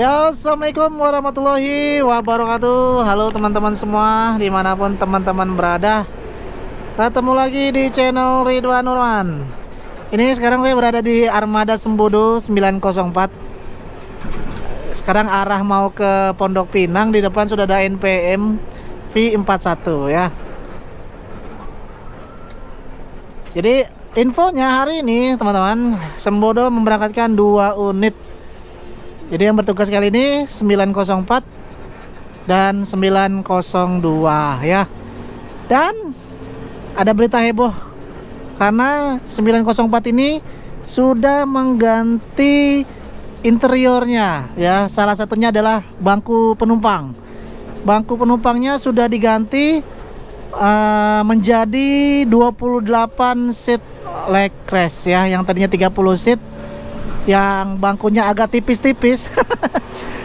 Ya, assalamualaikum warahmatullahi wabarakatuh. Halo teman-teman semua, dimanapun teman-teman berada. Ketemu lagi di channel Ridwan Nurman. Ini sekarang saya berada di Armada Sembodo 904. Sekarang arah mau ke Pondok Pinang. Di depan sudah ada NPM V41 ya. Jadi infonya hari ini teman-teman, Sembodo memberangkatkan 2 unit. Jadi yang bertugas kali ini 904 dan 902 ya. Dan ada berita heboh karena 904 ini sudah mengganti interiornya ya. Salah satunya adalah bangku penumpang. Bangku penumpangnya sudah diganti menjadi 28 seat leg rest ya. Yang tadinya 30 seat yang bangkunya agak tipis-tipis.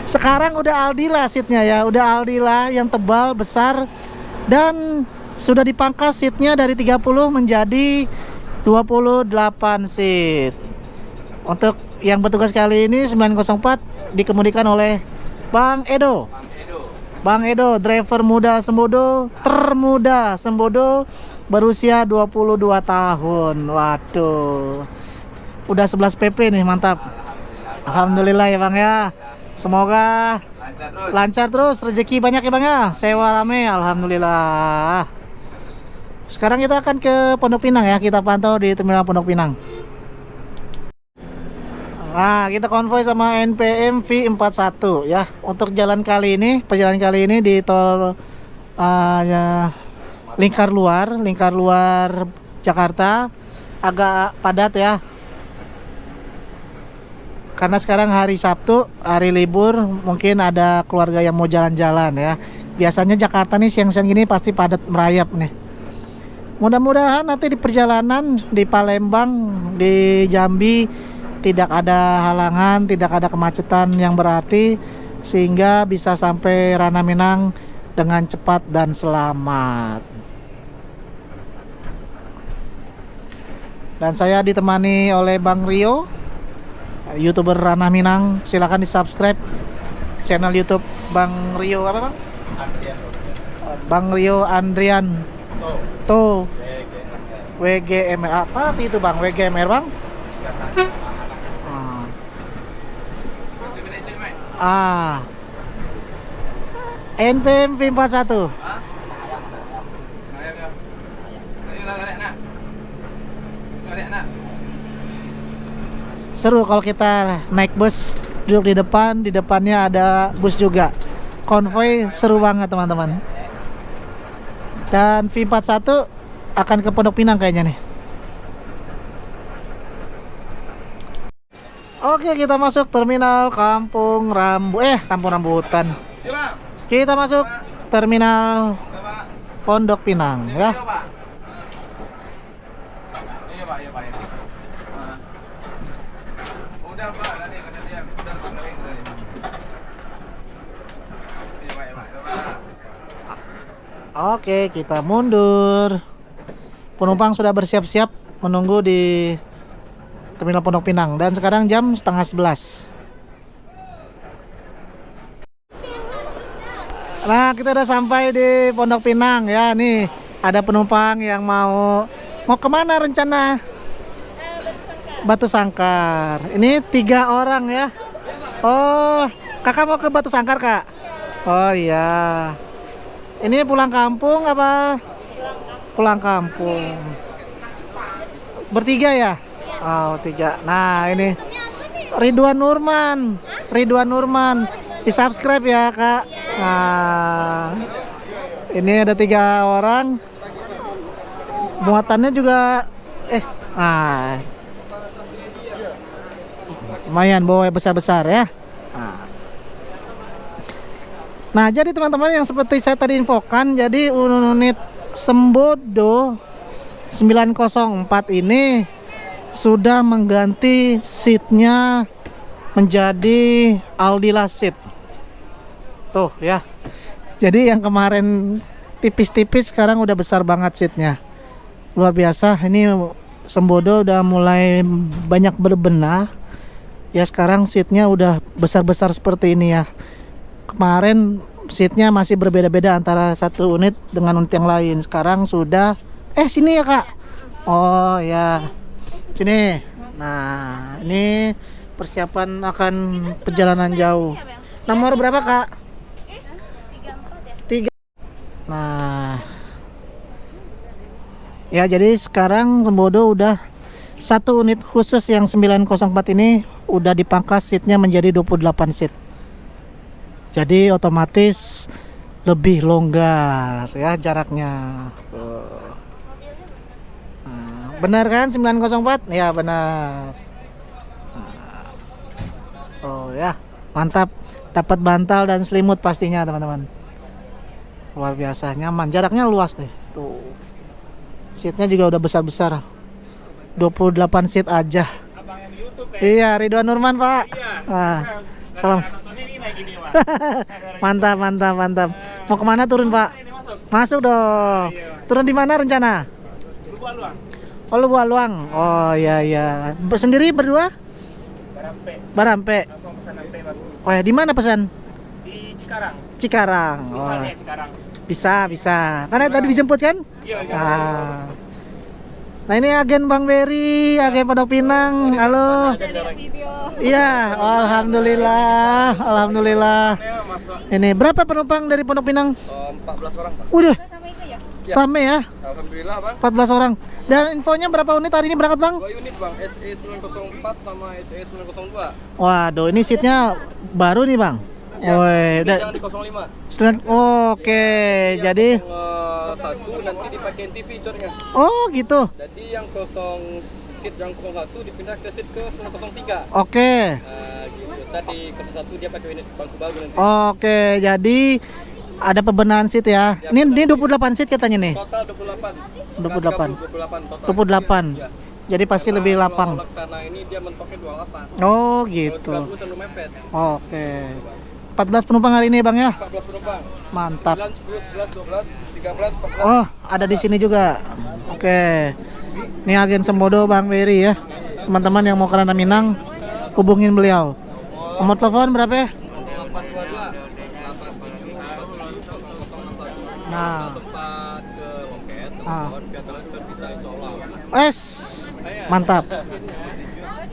Sekarang udah Aldila seatnya ya, udah Aldila yang tebal besar, dan sudah dipangkas seatnya dari 30 menjadi 28 seat. Untuk yang bertugas kali ini 904 dikemudikan oleh Bang Edo. Bang Edo, driver muda Sembodo, termuda Sembodo, berusia 22 tahun. Waduh, udah 11 PP nih, mantap. Alhamdulillah ya Bang ya. Semoga lancar terus, rezeki banyak ya Bang ya. Sewa rame, alhamdulillah. Sekarang kita akan ke Pondok Pinang ya. Kita pantau di terminal Pondok Pinang. Nah, kita konvoy sama NPM V41 ya. Untuk perjalanan kali ini di tol lingkar luar Jakarta agak padat ya. Karena sekarang hari Sabtu, hari libur, mungkin ada keluarga yang mau jalan-jalan ya. Biasanya Jakarta nih siang-siang gini pasti padat merayap nih. Mudah-mudahan nanti di perjalanan di Palembang, di Jambi tidak ada halangan, tidak ada kemacetan yang berarti, sehingga bisa sampai Ranah Minang dengan cepat dan selamat. Dan saya ditemani oleh Bang Rio, YouTuber Ranah Minang. Silahkan di subscribe channel YouTube Bang Rio apa Bang? Bang Rio Andrian Tuh WGMR. Apa itu Bang? WGMR Bang? NPM V41. Seru kalau kita naik bus, duduk di depan, di depannya ada bus juga. Konvoy seru banget teman-teman. Dan V41 akan ke Pondok Pinang kayaknya nih. Oke, kita masuk terminal Kampung Rambutan. Kita masuk terminal Pondok Pinang ya. Oke, kita mundur. Penumpang sudah bersiap-siap menunggu di terminal Pondok Pinang. Dan sekarang jam 10:30. Nah, kita udah sampai di Pondok Pinang ya. Nih, ada penumpang yang mau kemana rencana? Batu Sangkar. Ini 3 orang ya. Oh, kakak mau ke Batu Sangkar kak? Oh iya. Ini pulang kampung apa? Pulang kampung. Bertiga ya? Oh, 3. Nah, ini Ridwan Nurman. Di subscribe ya kak. Nah, ini ada 3 orang. Muatannya juga lumayan, bawa besar-besar ya. Nah, jadi teman-teman yang seperti saya tadi infokan, jadi unit Sembodo 904 ini sudah mengganti seatnya menjadi Aldila seat. Tuh ya. Jadi yang kemarin tipis-tipis sekarang udah besar banget seatnya. Luar biasa. Ini Sembodo udah mulai banyak berbenah Ya sekarang seatnya udah besar-besar seperti ini ya. Kemarin seatnya masih berbeda-beda antara satu unit dengan unit yang lain. Sekarang sudah sini ya kak. Oh ya, sini. Nah ini persiapan akan perjalanan jauh. Nomor berapa kak? 3. Nah ya, jadi sekarang Sembodo udah satu unit khusus yang 904 ini udah dipangkas seatnya menjadi 28 seat. Jadi otomatis lebih longgar ya jaraknya. Nah, benar kan 904? Ya benar. Oh ya, mantap. Dapat bantal dan selimut pastinya teman-teman. Luar biasa nyaman. Jaraknya luas deh. Tuh. Seatnya juga udah besar-besar. 28 seat aja. Iya, Ridwan Nurman, Pak. Ah, salam. Mantap, mantap, mantap. Mau kemana turun, Pak? Masuk dong. Turun di mana rencana? Oh, Luang. Oh, iya, iya. Sendiri berdua? Barampe. Oh ya, di mana pesan? Di Cikarang. Cikarang. Bisa Oh. ya Cikarang. Bisa. Karena tadi dijemput kan? Iya. Ah. Nah ini agen Bang Berry, agen Pondok Pinang. Halo. Iya, alhamdulillah. Ini berapa penumpang dari Pondok Pinang? 14 orang, Pak. Udah, Ya. rame ya, Alhamdulillah, Bang. 14 orang. Dan infonya berapa unit hari ini berangkat Bang? 2 unit, Bang. SE 904 sama SE 902. Waduh, ini seatnya baru nih Bang. Ya, Woi, yang di 05. Oke, jadi Satu nanti dipakein TV cornya. oh gitu. Jadi yang seat yang 01 dipindah ke seat ke 903. Oke. Gitu. Tadi 01 dia pakai unit bangku baru nanti. Oke, jadi ada pembenahan seat ya. Ini 28 seat katanya nih. Total 28. 28. 28 total. 28. Ya. Jadi pasti Karena lebih kalau lapang. Laksana ini dia mentoknya 28. Oh Kalau gitu. 30 terlalu mepet. Oke. 14 penumpang hari ini Bang ya. 14 penumpang. Mantap. 9, 10, 11, 12, 13, 14. Oh, ada di sini juga. Oke. Ini agen Sembodo Bang Berry ya. Teman-teman yang mau ke Ranah Minang, hubungin beliau. Nomor telepon berapa ya? 822 Nah, sempat ke loket, Ah. telepon via transfer bisa insya Allah. mantap.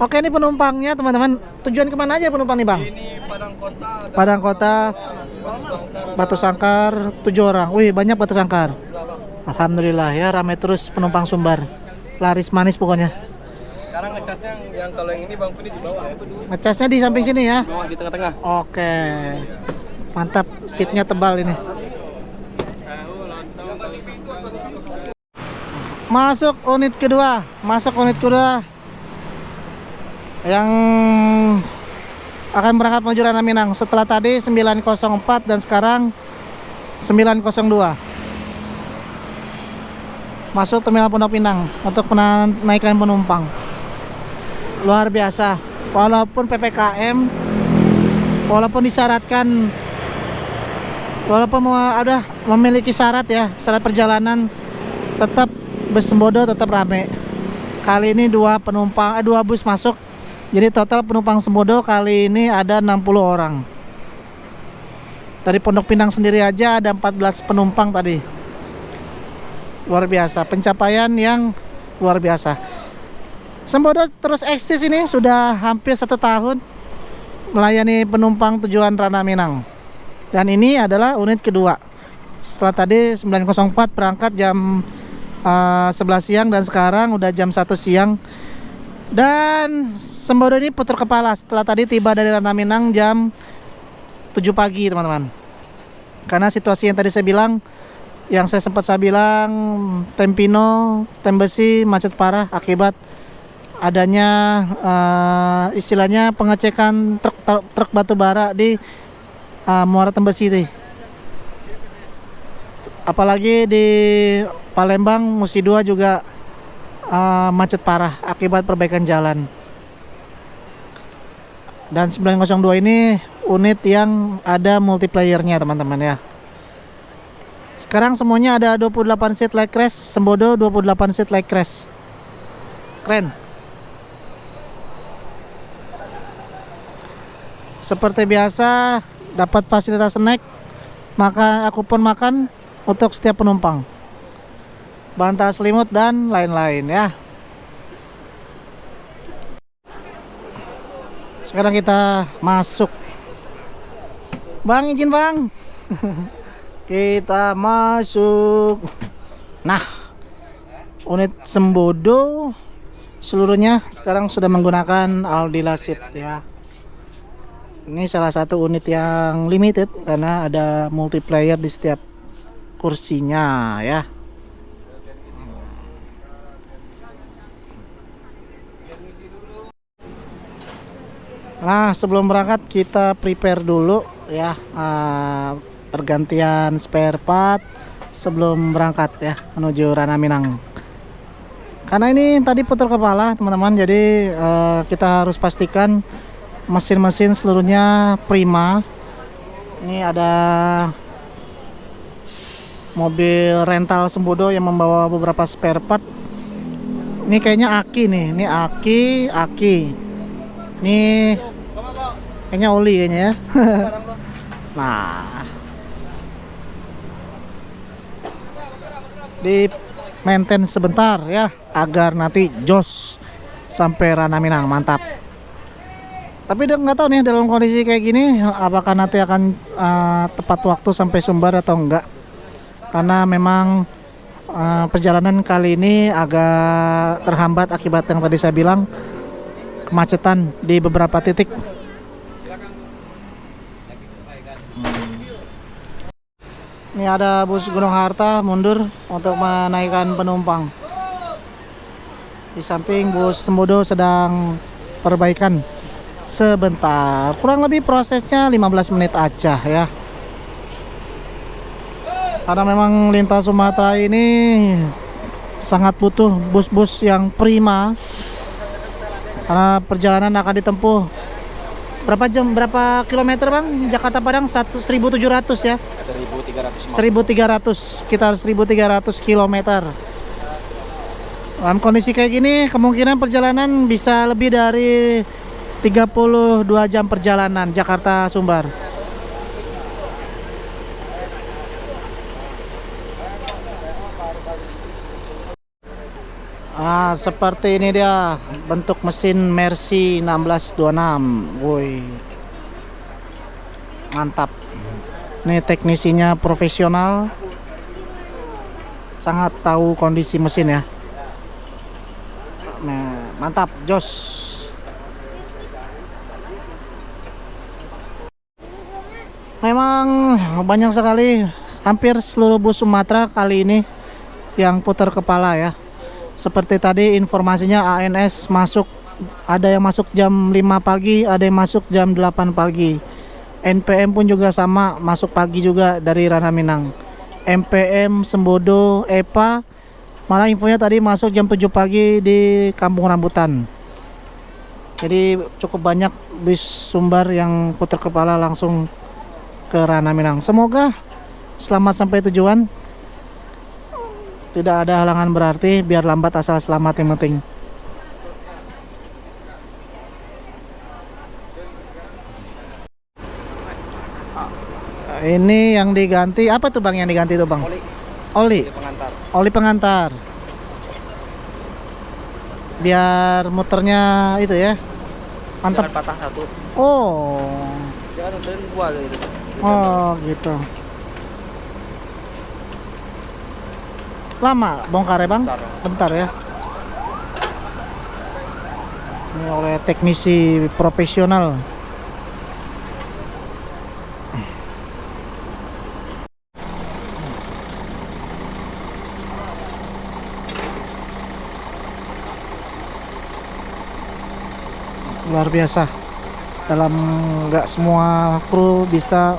Oke, ini penumpangnya teman-teman. Tujuan kemana aja penumpang nih Bang? Ini Padang Kota, ada Padang Kota, Batu Sangkar, 7 orang. Wih, banyak Batu Sangkar. Alhamdulillah ya, ramai terus penumpang Sumbar. Laris manis pokoknya. sekarang ngecasnya yang kalau yang ini Bang Pudi di bawah ya. Ngecasnya di samping sini ya. Di bawah di tengah-tengah. Oke. Mantap, seatnya tebal ini. Masuk unit kedua. Yang akan berangkat menuju Ranah Minang. Setelah tadi 904 dan sekarang 902. Masuk terminal Pondok Pinang untuk menaikkan penumpang. Luar biasa. Walaupun PPKM, walaupun disyaratkan, walaupun ada memiliki syarat ya, syarat perjalanan, tetap bus Sembodo tetap rame. Kali ini dua bus masuk. Jadi total penumpang Sembodo kali ini ada 60 orang. Dari Pondok Pinang sendiri aja ada 14 penumpang tadi. Luar biasa, pencapaian yang luar biasa. Sembodo terus eksis ini sudah hampir 1 tahun melayani penumpang tujuan Ranah Minang. Dan ini adalah unit kedua. Setelah tadi 904 berangkat jam 11 siang dan sekarang udah jam 1 siang. Dan Sembodo ini putar kepala setelah tadi tiba dari Ranah Minang jam 7 pagi teman-teman. Karena situasi yang tadi saya bilang, yang saya bilang, Tempino, Tembesi macet parah akibat adanya istilahnya pengecekan truk batu bara di Muara Tembesi ini. Apalagi di Palembang Musi 2 juga macet parah akibat perbaikan jalan. Dan 902 ini unit yang ada multiplayernya teman-teman ya. Sekarang semuanya ada 28 seat like crash. Sembodo 28 seat like crash. Keren. Seperti biasa, dapat fasilitas snack, maka aku pun makan untuk setiap penumpang. Bantal selimut dan lain-lain ya. Sekarang kita masuk. Bang, izin bang. Kita masuk. Nah, unit Sembodo seluruhnya sekarang sudah menggunakan Aldila Seat ya. Ini salah satu unit yang limited karena ada multiplayer di setiap kursinya ya. Nah, sebelum berangkat kita prepare dulu ya, pergantian spare part sebelum berangkat ya menuju Rana Minang. Karena ini tadi putar kepala teman-teman, jadi kita harus pastikan mesin-mesin seluruhnya prima. Ini ada mobil rental Sembodo yang membawa beberapa spare part. Ini kayaknya aki nih, ini aki. Ini kayaknya oli kayaknya ya. Nah, di maintain sebentar ya agar nanti jos sampai Rana Minang. Mantap. Tapi nggak tahu nih dalam kondisi kayak gini apakah nanti akan tepat waktu sampai Sumbar atau enggak, karena memang perjalanan kali ini agak terhambat akibat yang tadi saya bilang, kemacetan di beberapa titik. Ini ada bus Gunung Harta mundur untuk menaikkan penumpang. Di samping bus Sembodo sedang perbaikan sebentar. Kurang lebih prosesnya 15 menit aja ya. Karena memang lintas Sumatera ini sangat butuh bus-bus yang prima. Karena perjalanan akan ditempuh berapa jam, berapa kilometer bang? Jakarta Padang 1.700 ya? 1.300, sekitar 1.300 kilometer. Dalam kondisi kayak gini kemungkinan perjalanan bisa lebih dari 32 jam perjalanan Jakarta Sumbar. Seperti ini dia bentuk mesin Mercy 1626. Woi, mantap. Ini teknisinya profesional, sangat tahu kondisi mesin ya. Nah, mantap, jos. Memang banyak sekali, hampir seluruh bus Sumatera kali ini yang putar kepala ya. Seperti tadi informasinya ANS masuk, ada yang masuk jam 5 pagi, ada yang masuk jam 8 pagi. NPM pun juga sama, masuk pagi juga dari Rana Minang. MPM, Sembodo, EPA, malah infonya tadi masuk jam 7 pagi di Kampung Rambutan. Jadi cukup banyak bus Sumbar yang putar kepala langsung ke Rana Minang. Semoga selamat sampai tujuan. Tidak ada halangan berarti, biar lambat asal selamat yang penting. Ini yang diganti, apa tuh bang yang diganti tuh bang? Oli pengantar. Oli pengantar. Biar muternya itu ya. Mantap. Jangan patah satu. Oh. Jangan muterin dua gitu. Oh gitu. Lama bongkar ya bang? Bentar ya. Ini oleh teknisi profesional. Luar biasa. Dalam nggak semua kru bisa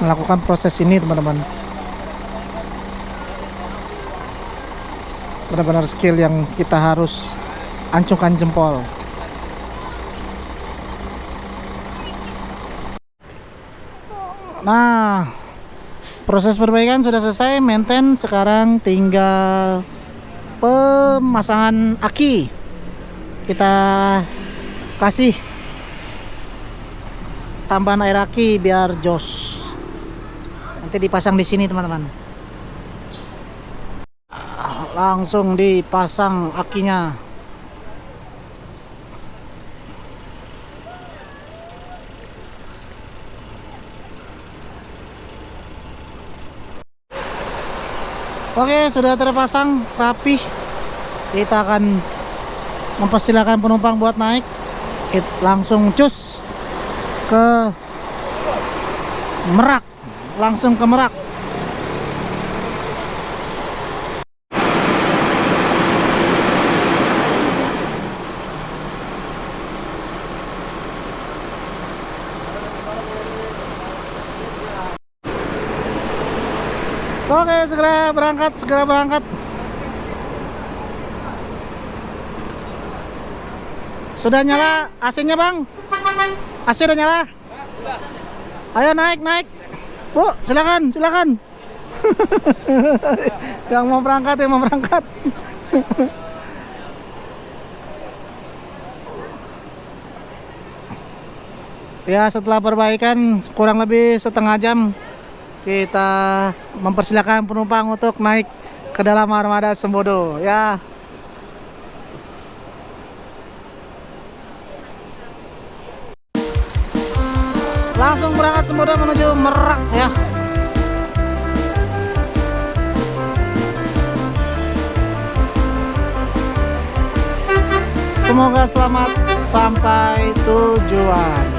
melakukan proses ini teman-teman. Benar-benar skill yang kita harus acungkan jempol. Nah, proses perbaikan sudah selesai, maintain, sekarang tinggal pemasangan aki. Kita kasih tambahan air aki biar jos. Nanti dipasang di sini teman-teman. Langsung dipasang akinya. Oke, sudah terpasang rapi. Kita akan mempersilahkan penumpang buat naik. Langsung cus ke Merak. Langsung ke Merak. Oke, segera berangkat, segera berangkat. Sudah nyala AC-nya, Bang? AC udah nyala? Ayo naik, naik. Bu, silakan, silakan. Yang mau berangkat, yang mau berangkat. Ya, setelah perbaikan kurang lebih setengah jam, kita mempersilahkan penumpang untuk naik ke dalam armada Sembodo ya. Langsung berangkat Sembodo menuju Merak ya. Semoga selamat sampai tujuan.